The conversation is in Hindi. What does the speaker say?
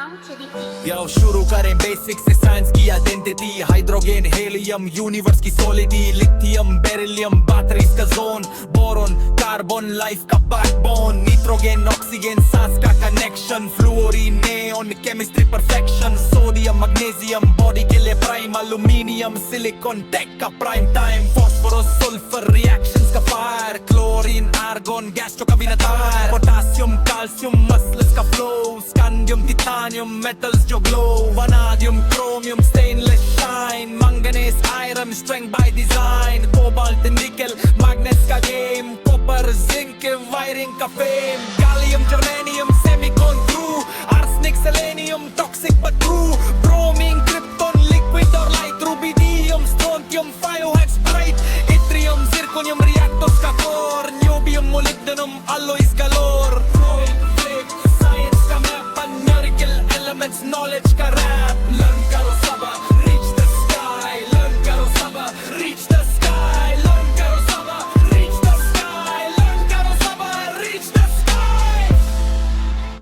यो शुरू करें बेसिक से साइंस की आइडेंटिटी। हाइड्रोजन हेलियम यूनिवर्स की सॉलिडी, लिथियम बेरिलियम बैटरीज का जोन, बोरॉन कार्बन लाइफ का बैकबोन, नाइट्रोजन ऑक्सीजन सांस का connection, fluorine neon chemistry perfection, sodium magnesium body के लिए प्राइम, एल्युमिनियम सिलिकॉन टेक का prime time, phosphorus sulphur reactions का फायर, क्लोरीन आर्गन गैस्ट्रो का बिना तार, पोटेशियम कैल्शियम मसल्स का फ्लो, स्कैंडियम टाइटेनियम मेटल्स जो glow, vanadium chromium stainless shine, manganese iron strength by design, cobalt nickel magnets का गेम, कॉपर जिंक वायरिंग का fame, gallium germanium semicon true, arsenic selenium toxic but true, bromine krypton liquid और लाइट, रुबिडियम स्ट्रोंटियम फायोहेक्स ब्राइट, इट्रियम जिरकोनियम रिएक्टर्स का core, niobium molybdenum alloys galore, science का मैप न्यूमेरिकल एलिमेंट्स नॉलेज का रैप।